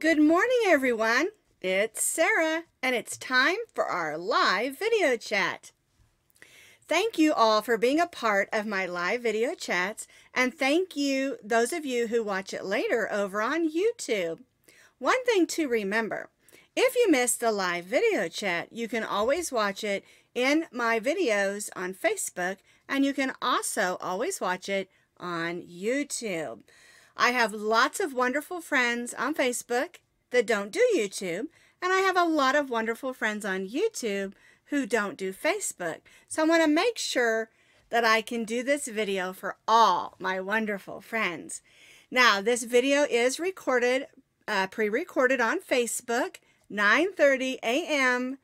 Good morning, everyone. It's Sarah, and it's time for our live video chat. Thank you all for being a part of my live video chats, and thank you, those of you who watch it later over on YouTube. One thing to remember, if you missed the live video chat, you can always watch it in my videos on Facebook, and you can also always watch it on YouTube. I have lots of wonderful friends on Facebook that don't do YouTube, and I have a lot of wonderful friends on YouTube who don't do Facebook. So I want to make sure that I can do this video for all my wonderful friends. Now, this video is recorded, pre-recorded on Facebook, 9:30 a.m.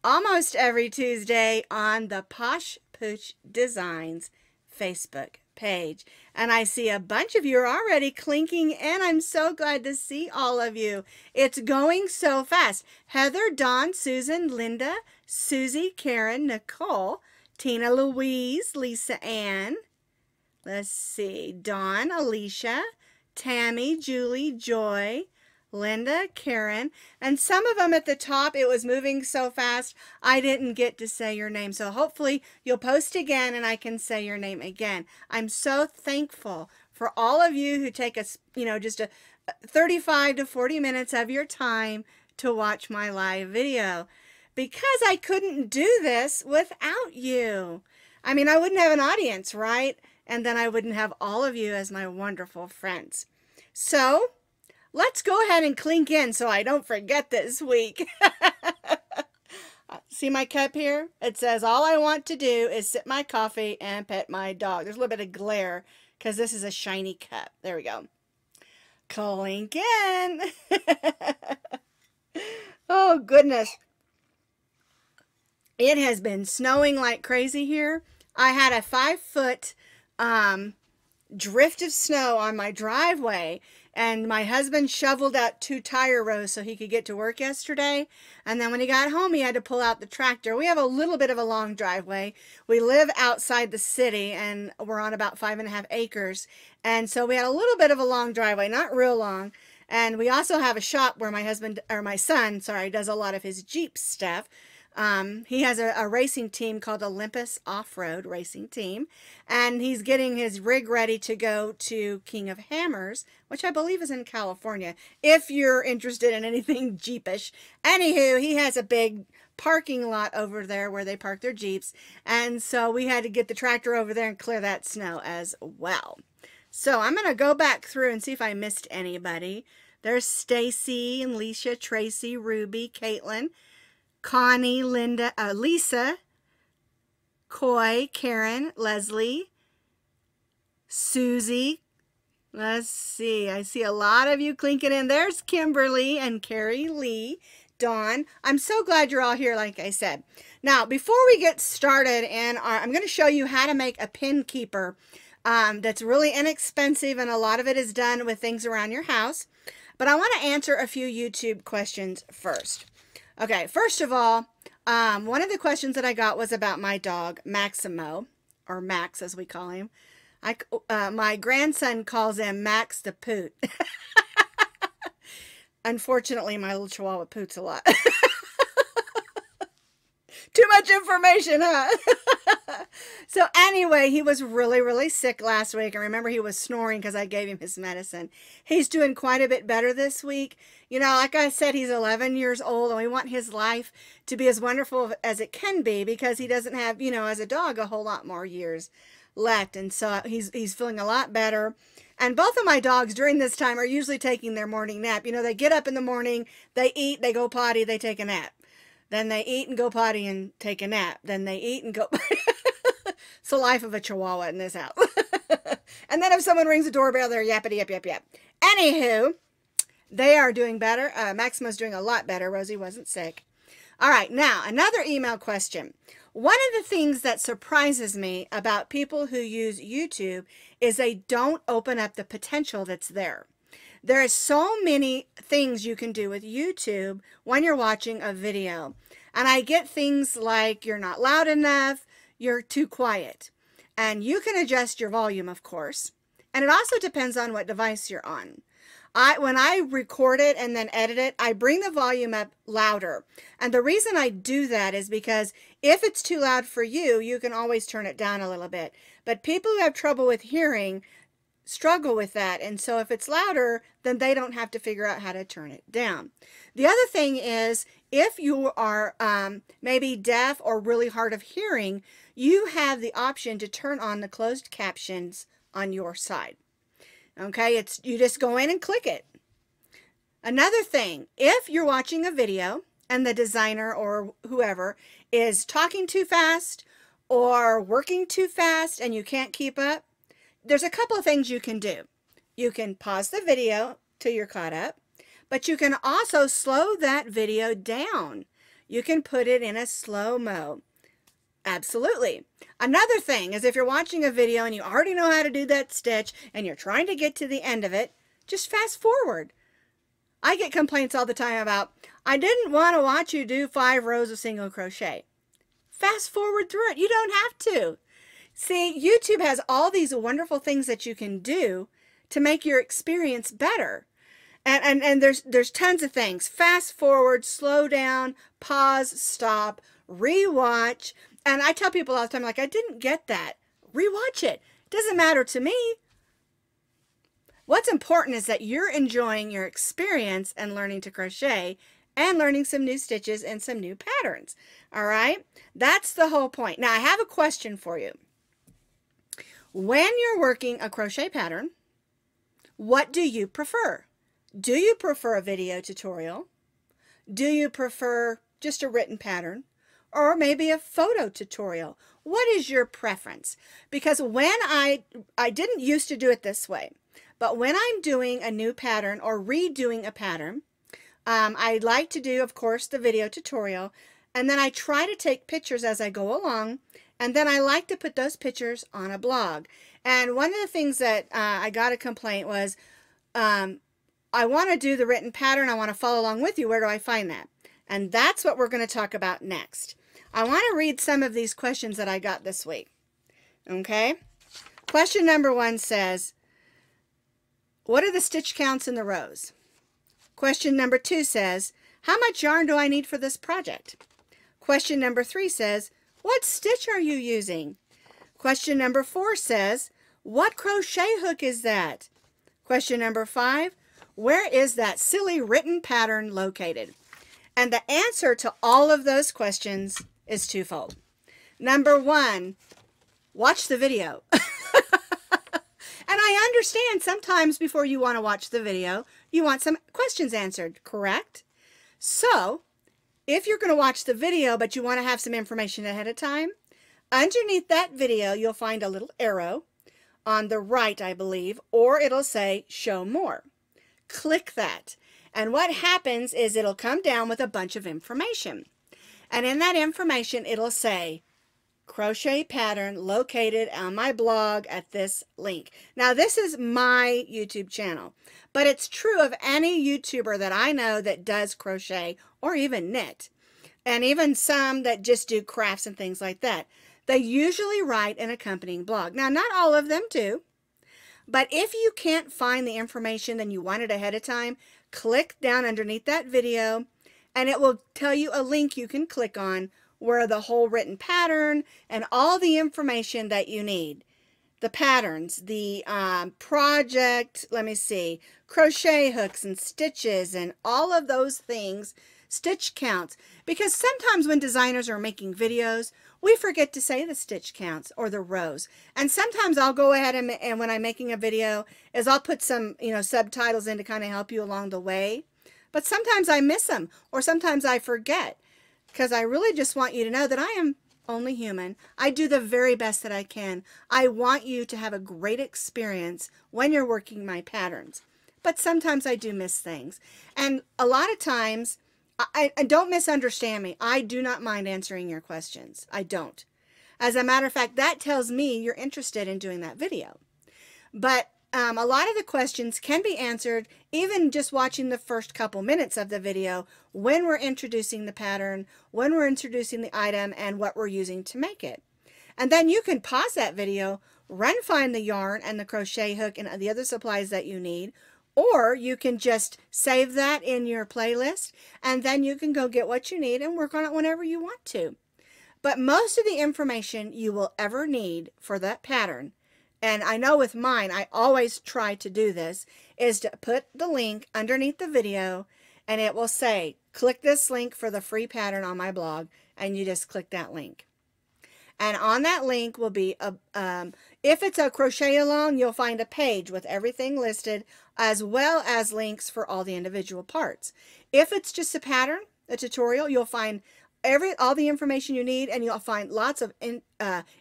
almost every Tuesday on the Posh Pooch Designs Facebook page. And I see a bunch of you are already clinking, and I'm so glad to see all of you. It's going so fast. Heather, Dawn, Susan, Linda, Susie, Karen, Nicole, Tina Louise, Lisa Ann. Let's see, Dawn, Alicia, Tammy, Julie, Joy, Linda, Karen, and some of them at the top, it was moving so fast, I didn't get to say your name. So hopefully you'll post again and I can say your name again. I'm so thankful for all of you who take us, just 35 to 40 minutes of your time to watch my live video, because I couldn't do this without you. I mean, I wouldn't have an audience, right? And then I wouldn't have all of you as my wonderful friends. So let's go ahead and clink in so I don't forget this week. See my cup here? It says, all I want to do is sip my coffee and pet my dog. There's a little bit of glare because this is a shiny cup. There we go. Clink in. Oh, goodness. It has been snowing like crazy here. I had a 5-foot drift of snow on my driveway, and my husband shoveled out 2 tire rows so he could get to work yesterday. And then when he got home, he had to pull out the tractor. We have a little bit of a long driveway. We live outside the city, and we're on about 5.5 acres. And so we had a little bit of a long driveway, not real long. And we also have a shop where my son, does a lot of his Jeep stuff. He has a racing team called Olympus Off-Road Racing Team, and he's getting his rig ready to go to King of Hammers, which I believe is in California, if you're interested in anything Jeepish. Anywho, he has a big parking lot over there where they park their Jeeps, and so we had to get the tractor over there and clear that snow as well. So I'm going to go back through and see if I missed anybody. There's Stacy, Alicia, Tracy, Ruby, Caitlin, Connie, Linda, Lisa, Coy, Karen, Leslie, Susie. Let's see. I see a lot of you clinking in. There's Kimberly and Carrie Lee, Dawn. I'm so glad you're all here, like I said. Now, before we get started, I'm going to show you how to make a pin keeper that's really inexpensive, and a lot of it is done with things around your house. But I want to answer a few YouTube questions first. Okay, first of all, one of the questions that I got was about my dog, Maximo, or Max as we call him. My grandson calls him Max the Poot. Unfortunately, my little chihuahua poots a lot. Too much information, huh? So anyway, he was really, really sick last week. I remember he was snoring because I gave him his medicine. He's doing quite a bit better this week. Like I said, he's 11 years old, and we want his life to be as wonderful as it can be, because he doesn't have, as a dog, a whole lot more years left. And so he's feeling a lot better. And both of my dogs during this time are usually taking their morning nap. They get up in the morning, they eat, they go potty, they take a nap. Then they eat and go potty and take a nap. Then they eat and go. It's the life of a chihuahua in this house. And then if someone rings the doorbell, they're yappity yap yap yap. Anywho, they are doing better. Maximo's doing a lot better. Rosie wasn't sick. All right, now another email question. One of the things that surprises me about people who use YouTube is they don't open up the potential that's there. There are so many things you can do with YouTube when you're watching a video. And I get things like you're not loud enough, you're too quiet. And you can adjust your volume, of course. And it also depends on what device you're on. When I record it and then edit it, I bring the volume up louder. And the reason I do that is because if it's too loud for you, you can always turn it down a little bit. But people who have trouble with hearing struggle with that. And so if it's louder, then they don't have to figure out how to turn it down. The other thing is, if you are maybe deaf or really hard of hearing, you have the option to turn on the closed captions on your side. Okay, you just go in and click it. Another thing, if you're watching a video and the designer or whoever is talking too fast or working too fast and you can't keep up, there's a couple of things you can do. You can pause the video till you're caught up, but you can also slow that video down. You can put it in a slow-mo. Absolutely. Another thing is, if you're watching a video and you already know how to do that stitch and you're trying to get to the end of it, just fast forward. I get complaints all the time about, I didn't want to watch you do 5 rows of single crochet. Fast forward through it. You don't have to. See, YouTube has all these wonderful things that you can do to make your experience better. And there's tons of things. Fast forward, slow down, pause, stop, rewatch. And I tell people all the time, like, I didn't get that. Rewatch it. Doesn't matter to me. What's important is that you're enjoying your experience and learning to crochet and learning some new stitches and some new patterns. All right? That's the whole point. Now, I have a question for you. When you're working a crochet pattern, what do you prefer? Do you prefer a video tutorial? Do you prefer just a written pattern? Or maybe a photo tutorial? What is your preference? Because when I didn't used to do it this way, but when I'm doing a new pattern or redoing a pattern, I like to do, of course, the video tutorial, and then I try to take pictures as I go along, and then I like to put those pictures on a blog. And one of the things that I got a complaint was, I want to do the written pattern, I want to follow along with you, where do I find that? And that's what we're going to talk about next. I want to read some of these questions that I got this week. Okay? Question number 1 says, what are the stitch counts in the rows? Question number 2 says, how much yarn do I need for this project? Question number 3 says, what stitch are you using? Question number 4 says, what crochet hook is that? Question number 5, where is that silly written pattern located? And the answer to all of those questions is twofold. Number 1, watch the video. And I understand sometimes before you want to watch the video, you want some questions answered, correct? So, if you're going to watch the video but you want to have some information ahead of time, underneath that video you'll find a little arrow on the right, I believe, or it'll say show more. Click that. And what happens is it'll come down with a bunch of information. And in that information, it'll say, crochet pattern located on my blog at this link. Now, this is my YouTube channel, but it's true of any YouTuber that I know that does crochet or even knit, and even some that just do crafts and things like that. They usually write an accompanying blog. Now, not all of them do, but if you can't find the information then you want it ahead of time, click down underneath that video and it will tell you a link you can click on where the whole written pattern and all the information that you need, the patterns, the project, let me see, crochet hooks and stitches and all of those things, stitch counts, because sometimes when designers are making videos, we forget to say the stitch counts or the rows. And sometimes I'll go ahead and when I'm making a video is I'll put some, subtitles in to kind of help you along the way. But sometimes I miss them or sometimes I forget, because I really just want you to know that I am only human. I do the very best that I can. I want you to have a great experience when you're working my patterns. But sometimes I do miss things. And a lot of times, I don't misunderstand me. I do not mind answering your questions. I don't. As a matter of fact, that tells me you're interested in doing that video. But a lot of the questions can be answered even just watching the first couple minutes of the video when we're introducing the pattern, when we're introducing the item, and what we're using to make it. And then you can pause that video, find the yarn and the crochet hook and the other supplies that you need, Or you can just save that in your playlist, and then you can go get what you need and work on it whenever you want to. But most of the information you will ever need for that pattern, and I know with mine, I always try to do this, is to put the link underneath the video, and it will say, click this link for the free pattern on my blog, and you just click that link. And on that link will be, if it's a crochet along, you'll find a page with everything listed, as well as links for all the individual parts. If it's just a pattern, a tutorial, you'll find all the information you need, and you'll find lots of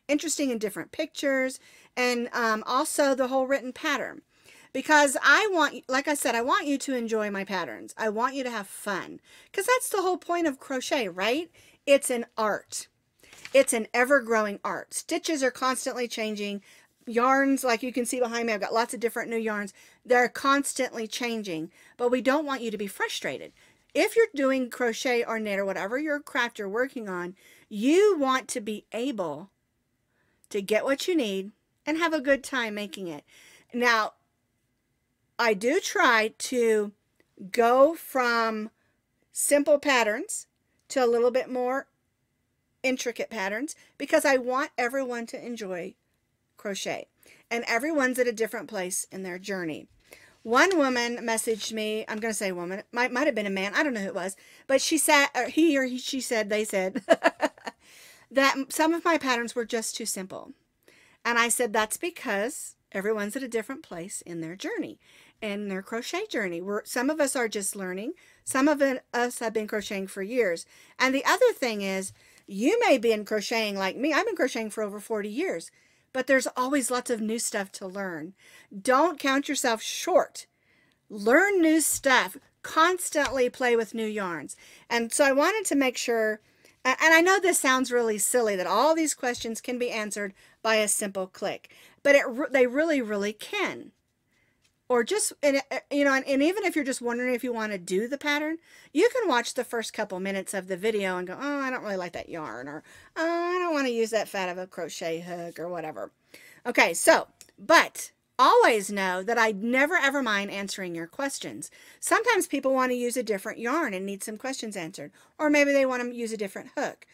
interesting and different pictures, and also the whole written pattern. Because I want, like I said, I want you to enjoy my patterns. I want you to have fun, because that's the whole point of crochet, right? It's an art. It's an ever-growing art. Stitches are constantly changing. Yarns, like you can see behind me, I've got lots of different new yarns. They're constantly changing, but we don't want you to be frustrated. If you're doing crochet or knit or whatever your craft you're working on, you want to be able to get what you need and have a good time making it. Now, I do try to go from simple patterns to a little bit more intricate patterns, because I want everyone to enjoy crochet, and everyone's at a different place in their journey. One woman messaged me, I'm going to say woman, might have been a man, I don't know who it was, but she said, she said, they said, that some of my patterns were just too simple. And I said, that's because everyone's at a different place in their journey, in their crochet journey. Some of us are just learning, some of us have been crocheting for years. And the other thing is, you may be in crocheting like me. I've been crocheting for over 40 years, but there's always lots of new stuff to learn. Don't count yourself short. Learn new stuff. Constantly play with new yarns. And so I wanted to make sure, and I know this sounds really silly, that all these questions can be answered by a simple click, but they really, really can. Or just, you know, and even if you're just wondering if you want to do the pattern, you can watch the first couple minutes of the video and go, oh, I don't really like that yarn, or oh, I don't want to use that fat of a crochet hook, or whatever. Okay, so, but always know that I never ever mind answering your questions. Sometimes people want to use a different yarn and need some questions answered, or maybe they want to use a different hook.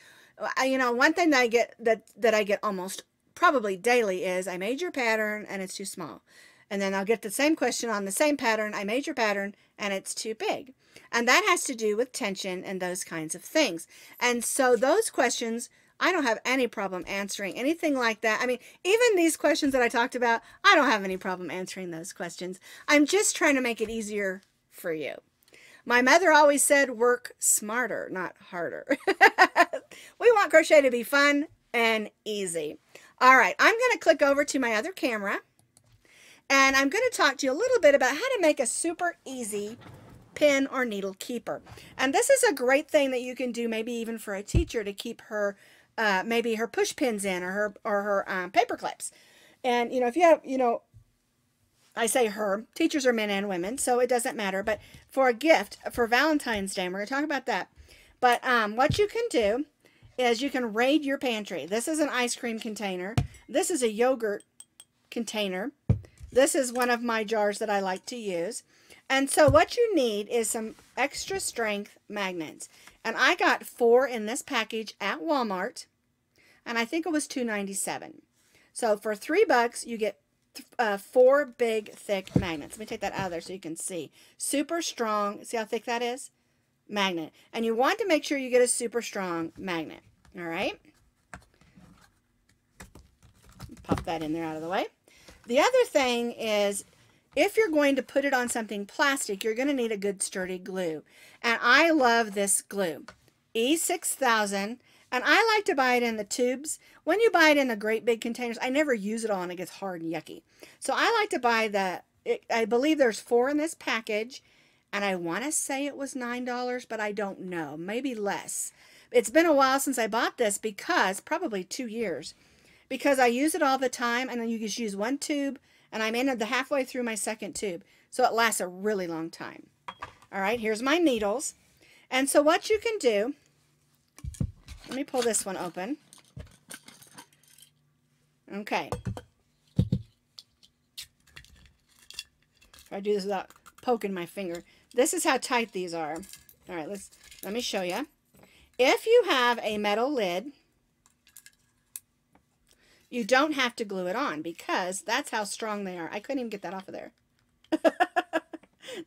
You know, one thing that I get that I get almost probably daily is, I made your pattern and it's too small. And then I'll get the same question on the same pattern. I made your pattern and it's too big. And that has to do with tension and those kinds of things. And so those questions, I don't have any problem answering anything like that. I mean, even these questions that I talked about, I don't have any problem answering those questions. I'm just trying to make it easier for you. My mother always said, work smarter, not harder. We want crochet to be fun and easy. All right, I'm going to click over to my other camera. And I'm going to talk to you a little bit about how to make a super easy pin or needle keeper. And this is a great thing that you can do, maybe even for a teacher, to keep her, maybe her push pins in, or her paper clips. And, you know, if you have, you know, I say her, teachers are men and women, so it doesn't matter. But for a gift, for Valentine's Day, and we're going to talk about that. But what you can do is you can raid your pantry. This is an ice cream container. This is a yogurt container. This is one of my jars that I like to use. And so what you need is some extra strength magnets. And I got 4 in this package at Walmart. And I think it was $2.97. So for $3, you get 4 big, thick magnets. Let me take that out of there so you can see. Super strong. See how thick that is? Magnet. And you want to make sure you get a super strong magnet. All right? Pop that in there out of the way. The other thing is, if you're going to put it on something plastic, you're going to need a good sturdy glue. And I love this glue, E6000, and I like to buy it in the tubes. When you buy it in the great big containers, I never use it all and it gets hard and yucky. So I like to buy I believe there's 4 in this package, and I want to say it was $9, but I don't know, maybe less. It's been a while since I bought this, because, probably 2 years. Because I use it all the time, and then you just use 1 tube, and I'm in the halfway through my 2nd tube. So it lasts a really long time. All right, here's my needles. And so what you can do, let me pull this one open. Okay. If I do this without poking my finger. This is how tight these are. All right, let me show you. If you have a metal lid, you don't have to glue it on because that's how strong they are. I couldn't even get that off of there.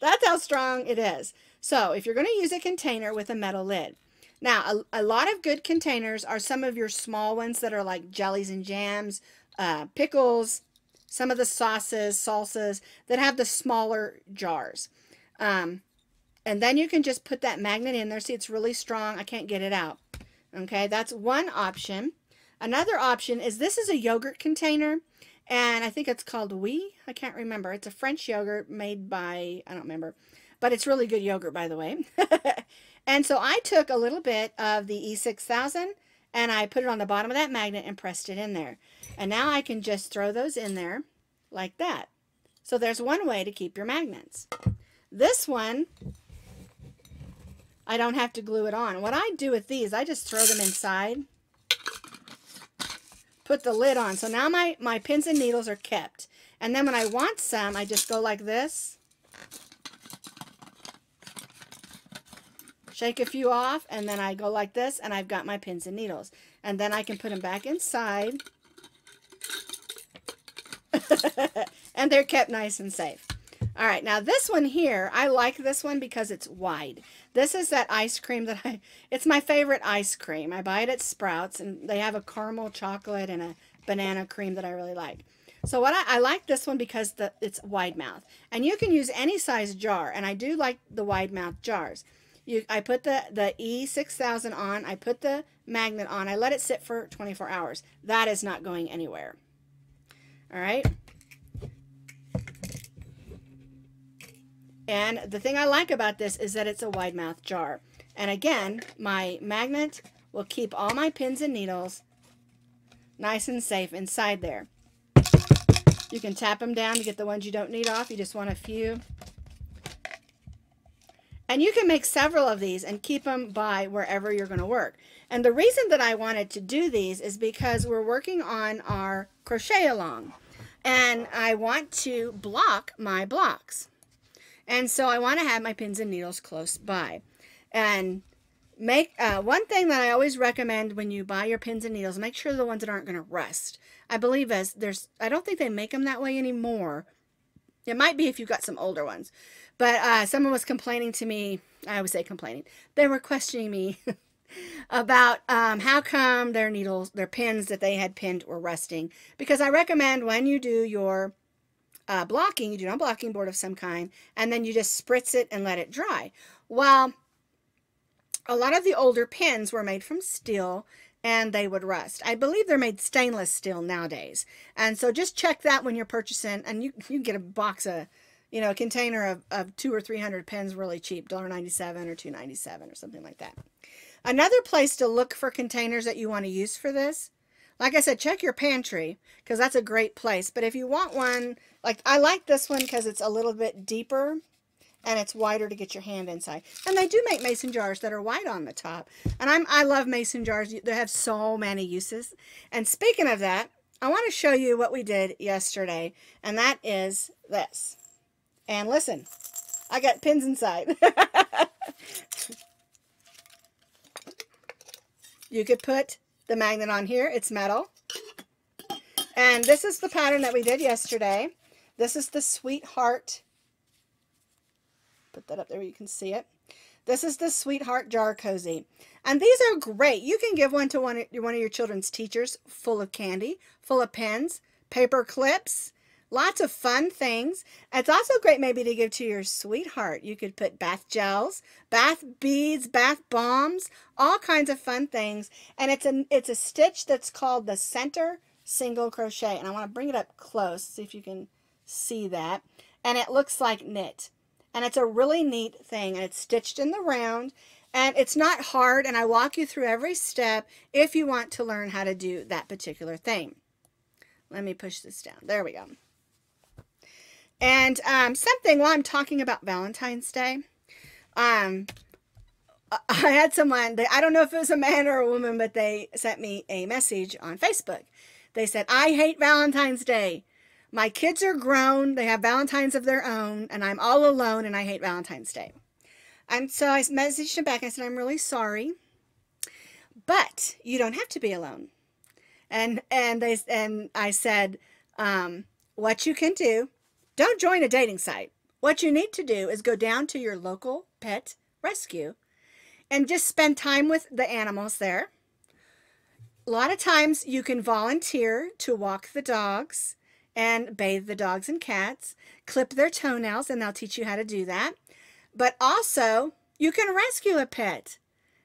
That's how strong it is. So if you're going to use a container with a metal lid. Now, a lot of good containers are some of your small ones that are like jellies and jams, pickles, some of the sauces, salsas that have the smaller jars. And then you can just put that magnet in there. See, it's really strong. I can't get it out. Okay, that's one option. Another option is this is a yogurt container. And I think it's called Oui. I can't remember. It's a French yogurt made by, I don't remember. But it's really good yogurt, by the way. And so I took a little bit of the E6000 and I put it on the bottom of that magnet and pressed it in there. And now I can just throw those in there like that. So there's one way to keep your magnets. This one, I don't have to glue it on. What I do with these, I just throw them inside. Put the lid on. So now my pins and needles are kept. And then when I want some, I just go like this. Shake a few off, and then I go like this, and I've got my pins and needles. And then I can put them back inside. And they're kept nice and safe. All right, now this one here, I like this one because it's wide. This is that ice cream that it's my favorite ice cream. I buy it at Sprouts, and they have a caramel chocolate and a banana cream that I really like. So I like this one because it's wide mouth. And you can use any size jar, and I do like the wide mouth jars. I put the E6000 on, I put the magnet on, I let it sit for 24 hours. That is not going anywhere. All right. And the thing I like about this is that it's a wide mouth jar. And again, my magnet will keep all my pins and needles nice and safe inside there. You can tap them down to get the ones you don't need off. You just want a few. And you can make several of these and keep them by wherever you're going to work. And the reason that I wanted to do these is because we're working on our crochet along. And I want to block my blocks. And so I want to have my pins and needles close by. And make one thing that I always recommend when you buy your pins and needles, make sure the ones that aren't going to rust. I believe I don't think they make them that way anymore. It might be if you've got some older ones. But someone was complaining to me, I always say complaining, they were questioning me about how come their needles, their pins that they had pinned were rusting. Because I recommend when you do your blocking, you do it on a blocking board of some kind, and then you just spritz it and let it dry. Well, a lot of the older pins were made from steel and they would rust. I believe they're made stainless steel nowadays. And so just check that when you're purchasing, and you can get a box of, you know, a container of 200 or 300 pins really cheap, $1.97 or $2.97 or something like that. Another place to look for containers that you want to use for this, like I said, check your pantry because that's a great place. But if you want one, like I like this one because it's a little bit deeper and it's wider to get your hand inside. And they do make mason jars that are wide on the top. And I love mason jars. They have so many uses. And speaking of that, I want to show you what we did yesterday, and that is this. And listen, I got pins inside. You could put the magnet on here. It's metal. And this is the pattern that we did yesterday. This is the Sweetheart. Put that up there where you can see it. This is the Sweetheart Jar Cozy. And these are great. You can give one to one of your children's teachers, full of candy, full of pens, paper clips, lots of fun things. It's also great maybe to give to your sweetheart. You could put bath gels, bath beads, bath bombs, all kinds of fun things. And it's a stitch that's called the center single crochet. And I want to bring it up close, see if you can see that. And it looks like knit. And it's a really neat thing. And it's stitched in the round. And it's not hard. And I walk you through every step if you want to learn how to do that particular thing. Let me push this down. There we go. And something while I'm talking about Valentine's Day, I had someone, I don't know if it was a man or a woman, but they sent me a message on Facebook. They said, I hate Valentine's Day. My kids are grown. They have Valentines of their own, and I'm all alone, and I hate Valentine's Day. And so I messaged him back. I said, I'm really sorry, but you don't have to be alone. And I said, what you can do, don't join a dating site. What you need to do is go down to your local pet rescue and just spend time with the animals there. A lot of times you can volunteer to walk the dogs and bathe the dogs and cats, clip their toenails, and they'll teach you how to do that. But also, you can rescue a pet,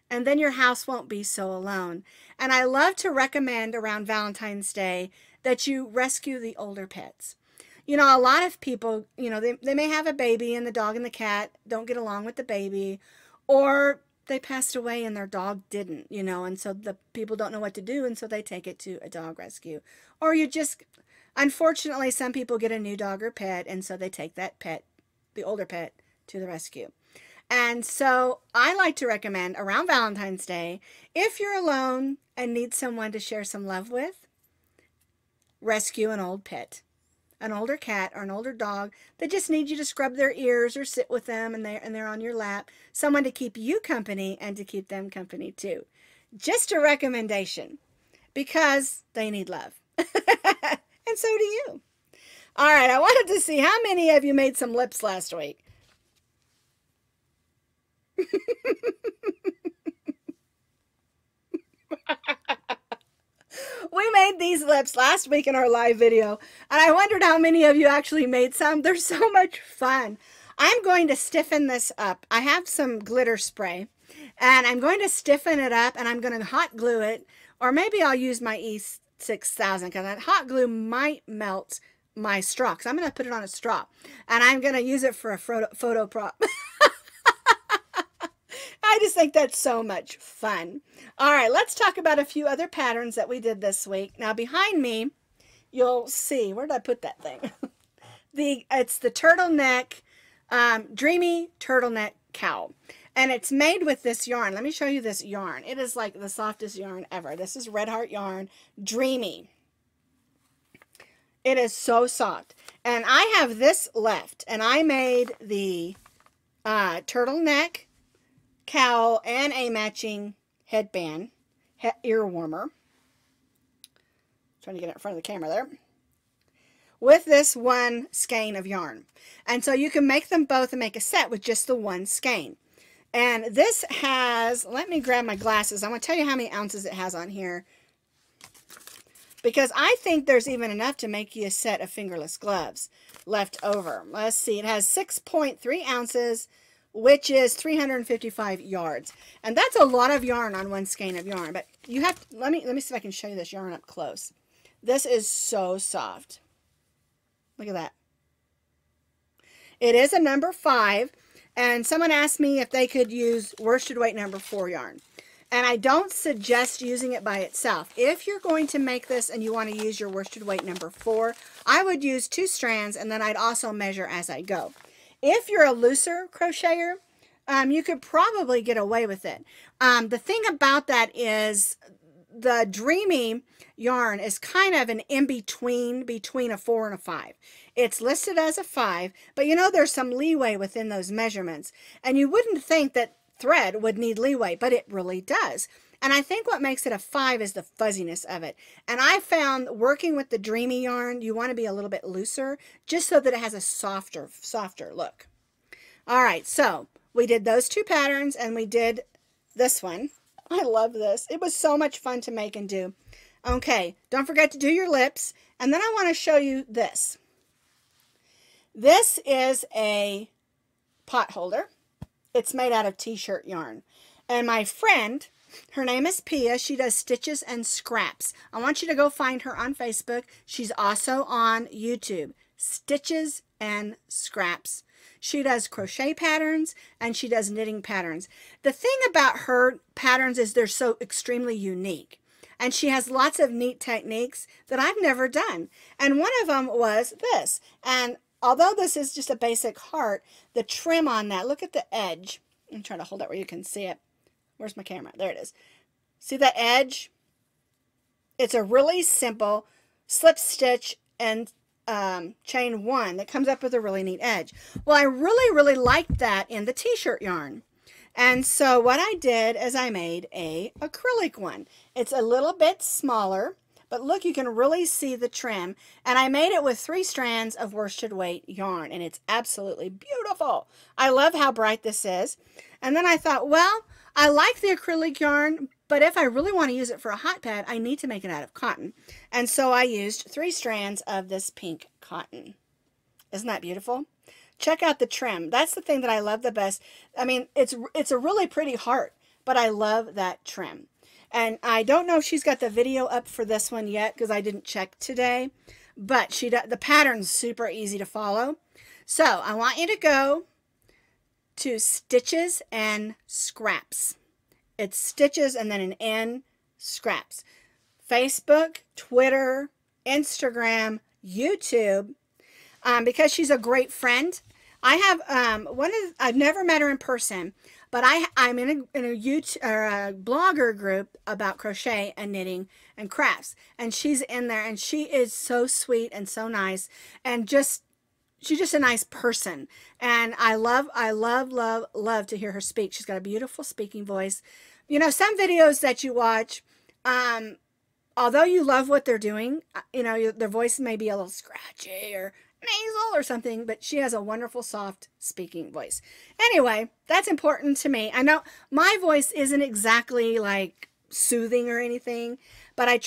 and then your house won't be so alone. And I love to recommend around Valentine's Day that you rescue the older pets. You know, a lot of people, you know, they may have a baby and the dog and the cat don't get along with the baby, or they passed away and their dog didn't, you know, and so the people don't know what to do, and so they take it to a dog rescue. Or you just, unfortunately, some people get a new dog or pet, and so they take that pet, the older pet, to the rescue. And so I like to recommend around Valentine's Day, if you're alone and need someone to share some love with, rescue an old pet, an older cat or an older dog that just needs you to scrub their ears or sit with them, and they're on your lap. Someone to keep you company and to keep them company too. Just a recommendation, because they need love. And so do you. All right, I wanted to see how many of you made some lips last week. We made these lips last week in our live video, and I wondered how many of you actually made some. They're so much fun. I'm going to stiffen this up. I have some glitter spray, and I'm going to stiffen it up, and I'm going to hot glue it, or maybe I'll use my E6000, because that hot glue might melt my straw, because I'm going to put it on a straw, and I'm going to use it for a photo prop. I just think that's so much fun. All right, let's talk about a few other patterns that we did this week. Now, behind me, you'll see, where did I put that thing? It's the turtleneck, Dreamy Turtleneck Cowl. And it's made with this yarn. Let me show you this yarn. It is like the softest yarn ever. This is Red Heart yarn, Dreamy. It is so soft. And I have this left, and I made the turtleneck cowl and a matching headband, ear warmer. Trying to get it in front of the camera there. With this one skein of yarn. And so you can make them both and make a set with just the one skein. And this has, let me grab my glasses. I'm going to tell you how many ounces it has on here, because I think there's even enough to make you a set of fingerless gloves left over. Let's see. It has 6.3 ounces, which is 355 yards. And that's a lot of yarn on one skein of yarn. But you have to, let me see if I can show you this yarn up close. This is so soft. Look at that. It is a number 5. And someone asked me if they could use worsted weight number 4 yarn. And I don't suggest using it by itself. If you're going to make this and you want to use your worsted weight number 4, I would use 2 strands, and then I'd also measure as I go. If you're a looser crocheter, you could probably get away with it. The thing about that is the Dreamy yarn is kind of an in-between between a 4 and a 5. It's listed as a 5, but you know there's some leeway within those measurements. And you wouldn't think that thread would need leeway, but it really does. And I think what makes it a 5 is the fuzziness of it. And I found working with the Dreamy yarn, you want to be a little bit looser, just so that it has a softer look. All right, so we did those 2 patterns, and we did this one. I love this. It was so much fun to make and do. Okay, don't forget to do your lips. And then I want to show you this. This is a potholder. It's made out of t-shirt yarn. And my friend, her name is Pia. She does stitches and scraps. I want you to go find her on Facebook. She's also on YouTube. Stitches and Scraps. She does crochet patterns and she does knitting patterns. The thing about her patterns is they're so extremely unique. And she has lots of neat techniques that I've never done. And one of them was this. And although this is just a basic heart, the trim on that, look at the edge. I'm trying to hold it where you can see it. Where's my camera? There it is. See that edge? It's a really simple slip stitch and chain 1 that comes up with a really neat edge. Well, I really liked that in the t-shirt yarn. And so what I did is I made a acrylic one. It's a little bit smaller, but look, you can really see the trim. And I made it with 3 strands of worsted weight yarn, and it's absolutely beautiful. I love how bright this is. And then I thought, well, I like the acrylic yarn, but if I really want to use it for a hot pad, I need to make it out of cotton. And so I used 3 strands of this pink cotton. Isn't that beautiful? Check out the trim. That's the thing that I love the best. I mean, it's a really pretty heart, but I love that trim. And I don't know if she's got the video up for this one yet because I didn't check today, but the pattern's super easy to follow. So I want you to go to Stitches and Scraps. It's Stitches and then an N, Scraps. Facebook, Twitter, Instagram, YouTube. Because she's a great friend. I have I've never met her in person, but I'm in a YouTube or a blogger group about crochet and knitting and crafts, and she's in there, and she is so sweet and so nice, and she's just a nice person, and I love to hear her speak. She's got a beautiful speaking voice. You know, some videos that you watch, although you love what they're doing, you know, their voice may be a little scratchy or nasal or something, but she has a wonderful, soft speaking voice. Anyway, that's important to me. I know my voice isn't exactly like soothing or anything, but I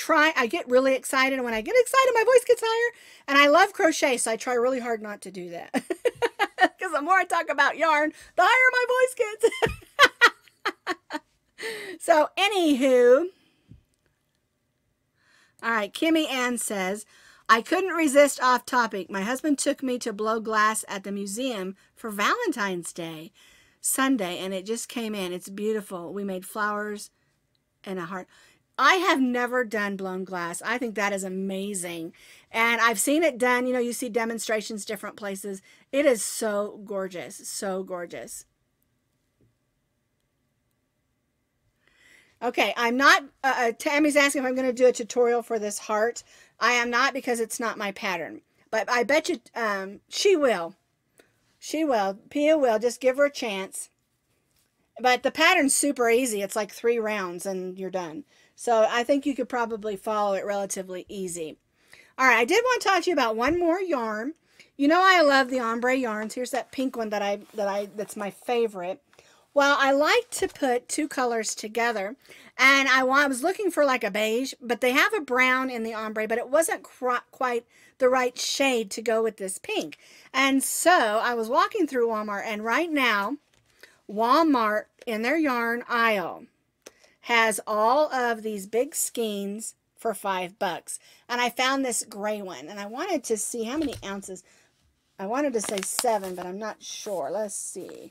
get really excited, and when I get excited, my voice gets higher, and I love crochet, so I try really hard not to do that. Because the more I talk about yarn, the higher my voice gets. So, anywho, all right, Kimmy Ann says, I couldn't resist off topic. My husband took me to blow glass at the museum for Valentine's Day Sunday, and it just came in. It's beautiful. We made flowers and a heart. I have never done blown glass. I think that is amazing. And I've seen it done. You know, you see demonstrations different places. It is so gorgeous. So gorgeous. Okay, I'm not, Tammy's asking if I'm going to do a tutorial for this heart. I am not, because it's not my pattern. But I bet you she will. She will. Pia will. Just give her a chance. But the pattern's super easy. It's like 3 rounds and you're done. So I think you could probably follow it relatively easy. All right, I did want to talk to you about one more yarn. You know I love the ombre yarns. Here's that pink one that's my favorite. Well, I like to put 2 colors together, and I was looking for like a beige, but they have a brown in the ombre, but it wasn't quite the right shade to go with this pink. And so I was walking through Walmart, and right now, Walmart in their yarn aisle has all of these big skeins for $5. And I found this gray one, and I wanted to see how many ounces. I wanted to say 7, but I'm not sure. Let's see.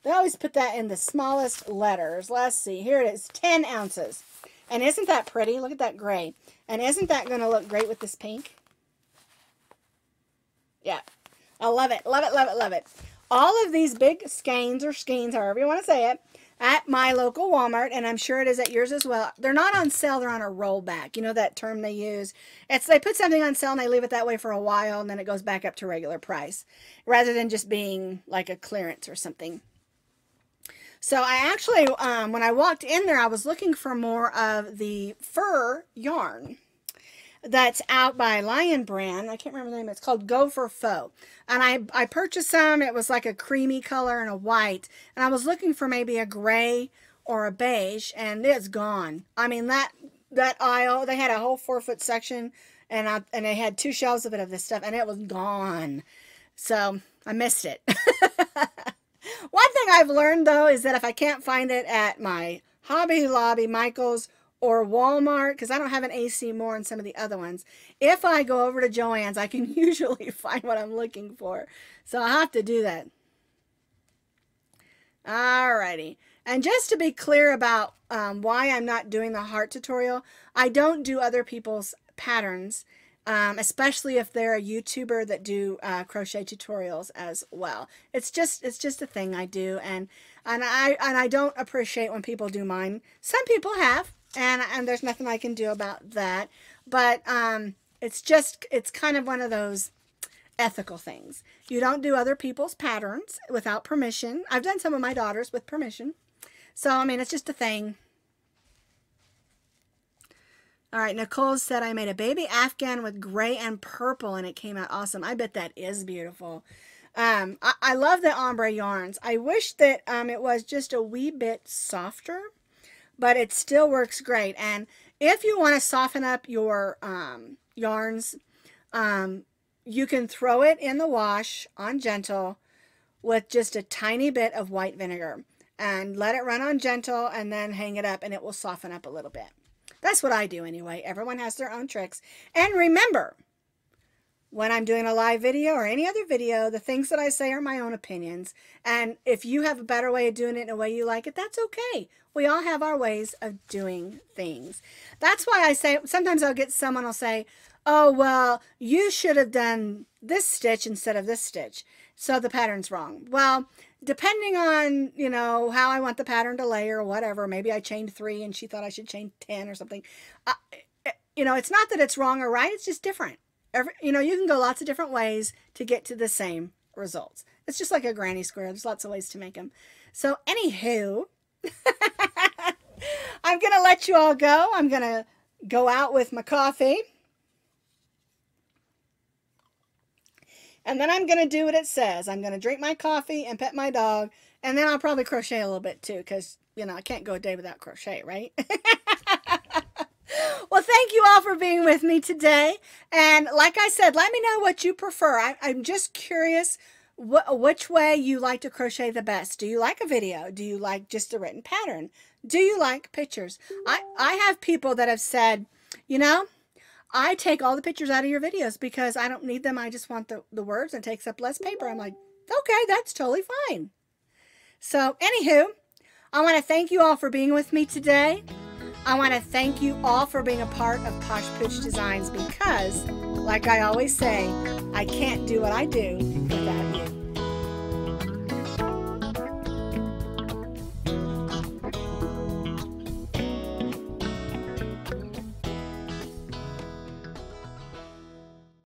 They always put that in the smallest letters. Let's see. Here it is. 10 ounces. And isn't that pretty? Look at that gray. And isn't that going to look great with this pink? Yeah. I love it. Love it, love it, love it. All of these big skeins, or skeins, however you want to say it, at my local Walmart, and I'm sure it is at yours as well. They're not on sale. They're on a rollback. You know that term they use? It's they put something on sale and they leave it that way for a while, and then it goes back up to regular price, rather than just being like a clearance or something. So I actually, when I walked in there, I was looking for more of the fur yarn that's out by Lion Brand. I can't remember the name. It's called Go for Faux. And I purchased some. It was like a creamy color and a white. And I was looking for maybe a gray or a beige, and it's gone. I mean, that aisle, they had a whole 4-foot section, and they had 2 shelves of this stuff, and it was gone. So I missed it. One thing I've learned, though, is that if I can't find it at my Hobby Lobby, Michael's, or Walmart, because I don't have an AC Moore and some of the other ones, if I go over to Joann's, I can usually find what I'm looking for. So I'll have to do that. Alrighty. And just to be clear about why I'm not doing the heart tutorial, I don't do other people's patterns, especially if they're a YouTuber that do crochet tutorials as well. It's just a thing I do, and I don't appreciate when people do mine. Some people have, and there's nothing I can do about that. But it's kind of one of those ethical things. You don't do other people's patterns without permission. I've done some of my daughters with permission. So, I mean, it's just a thing. All right, Nicole said, I made a baby Afghan with gray and purple, and it came out awesome. I bet that is beautiful. I love the ombre yarns. I wish that it was just a wee bit softer, but it still works great. And if you want to soften up your yarns, you can throw it in the wash on gentle with just a tiny bit of white vinegar and let it run on gentle and then hang it up, and it will soften up a little bit. That's what I do anyway. Everyone has their own tricks. And remember, when I'm doing a live video or any other video, the things that I say are my own opinions. And if you have a better way of doing it in a way you like it, that's okay. We all have our ways of doing things. That's why I say, sometimes I'll get someone will say, oh, well, you should have done this stitch instead of this stitch, so the pattern's wrong. Well, depending on, you know, how I want the pattern to lay or whatever, maybe I chained 3 and she thought I should chain 10 or something. You know, it's not that it's wrong or right, it's just different. You know, you can go lots of different ways to get to the same results. It's just like a granny square. There's lots of ways to make them. So anywho, I'm going to let you all go. I'm going to go out with my coffee. And then I'm going to do what it says. I'm going to drink my coffee and pet my dog. And then I'll probably crochet a little bit too, because, you know, I can't go a day without crochet, right? Well, thank you all for being with me today. And like I said, let me know what you prefer. I'm just curious which way you like to crochet the best. Do you like a video? Do you like just a written pattern? Do you like pictures? I have people that have said, you know, I take all the pictures out of your videos because I don't need them. I just want the words, and it takes up less paper. I'm like, okay, that's totally fine. So anywho, I want to thank you all for being with me today. I want to thank you all for being a part of Posh Pooch Designs because, like I always say, I can't do what I do